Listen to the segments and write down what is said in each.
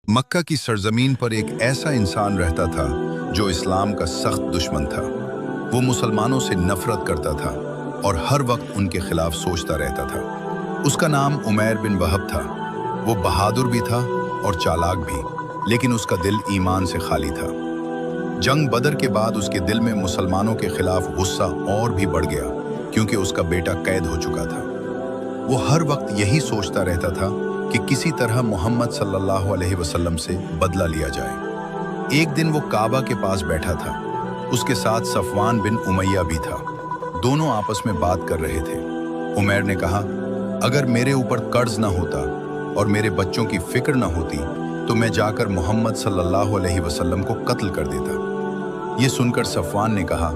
मक्का की सरजमीन पर एक ऐसा इंसान रहता था जो इस्लाम का सख्त दुश्मन था। वो मुसलमानों से नफरत करता था और हर वक्त उनके खिलाफ सोचता रहता था। उसका नाम उमैर बिन वहब था। वो बहादुर भी था और चालाक भी, लेकिन उसका दिल ईमान से खाली था। जंग बदर के बाद उसके दिल में मुसलमानों के खिलाफ गुस्सा और भी बढ़ गया, क्योंकि उसका बेटा कैद हो चुका था। वो हर वक्त यही सोचता रहता था कि किसी तरह मोहम्मद सल्लल्लाहु अलैहि वसल्लम से बदला लिया जाए। एक दिन वो काबा के पास बैठा था। उसके साथ सफवान बिन उमैया भी था। दोनों आपस में बात कर रहे थे। उमैर ने कहा, अगर मेरे ऊपर कर्ज ना होता और मेरे बच्चों की फिक्र ना होती तो मैं जाकर मोहम्मद सल्लल्लाहु अलैहि वसल्लम को कत्ल कर देता। ये सुनकर सफवान ने कहा,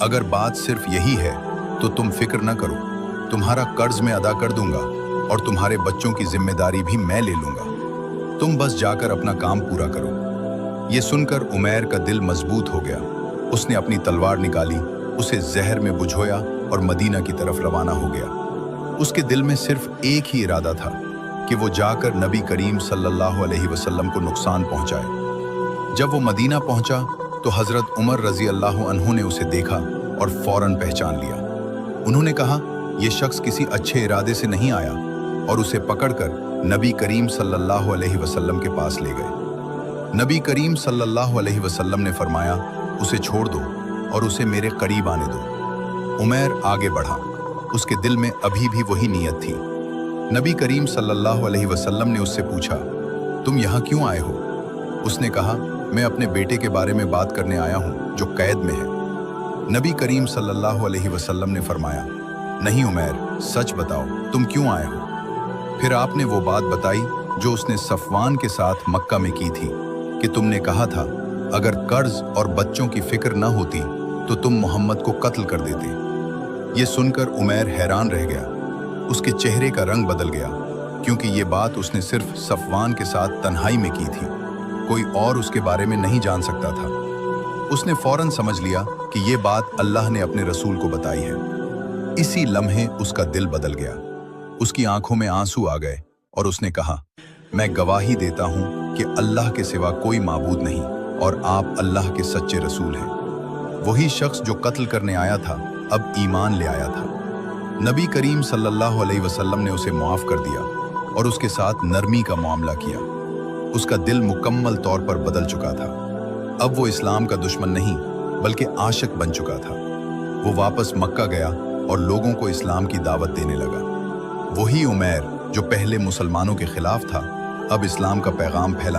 अगर बात सिर्फ यही है तो तुम फिक्र ना करो, तुम्हारा कर्ज मैं अदा कर दूंगा और तुम्हारे बच्चों की जिम्मेदारी भी मैं ले लूंगा। तुम बस जाकर अपना काम पूरा करो। ये सुनकर उमैर का दिल मजबूत हो गया। उसने अपनी तलवार निकाली, उसे जहर में बुझोया और मदीना की तरफ रवाना हो गया। उसके दिल में सिर्फ एक ही इरादा था कि वो जाकर नबी करीम सल्लल्लाहु अलैहि वसल्लम को नुकसान पहुंचाए। जब वो मदीना पहुंचा तो हजरत उमर रजी अल्लाह अन्हु ने उसे देखा और फौरन पहचान लिया। उन्होंने कहा, यह शख्स किसी अच्छे इरादे से नहीं आया, और उसे पकड़कर नबी करीम सल्लल्लाहु अलैहि वसल्लम के पास ले गए। नबी करीम सल्लल्लाहु अलैहि वसल्लम ने फरमाया, उसे छोड़ दो और उसे मेरे करीब आने दो। उमैर आगे बढ़ा। उसके दिल में अभी भी वही नीयत थी। नबी करीम सल्लल्लाहु अलैहि वसल्लम ने उससे पूछा, तुम यहाँ क्यों आए हो? उसने कहा, मैं अपने बेटे के बारे में बात करने आया हूँ जो कैद में है। नबी करीम सल्लल्लाहु अलैहि वसल्लम ने फरमाया, नहीं उमैर, सच बताओ, तुम क्यों आए हो? फिर आपने वो बात बताई जो उसने सफवान के साथ मक्का में की थी कि तुमने कहा था, अगर कर्ज और बच्चों की फिक्र न होती तो तुम मोहम्मद को कत्ल कर देते। ये सुनकर उमैर हैरान रह गया। उसके चेहरे का रंग बदल गया, क्योंकि ये बात उसने सिर्फ सफवान के साथ तन्हाई में की थी। कोई और उसके बारे में नहीं जान सकता था। उसने फौरन समझ लिया कि ये बात अल्लाह ने अपने रसूल को बताई है। इसी लम्हे उसका दिल बदल गया। उसकी आंखों में आंसू आ गए और उसने कहा, मैं गवाही देता हूं कि अल्लाह के सिवा कोई माबूद नहीं और आप अल्लाह के सच्चे रसूल हैं। वही शख्स जो कत्ल करने आया था अब ईमान ले आया था। नबी करीम सल्लल्लाहु अलैहि वसल्लम ने उसे माफ कर दिया और उसके साथ नरमी का मामला किया। उसका दिल मुकम्मल तौर पर बदल चुका था। अब वो इस्लाम का दुश्मन नहीं बल्कि आशिक बन चुका था। वो वापस मक्का गया और लोगों को इस्लाम की दावत देने लगा। वही उमैर जो पहले मुसलमानों के खिलाफ था, अब इस्लाम का पैगाम फैला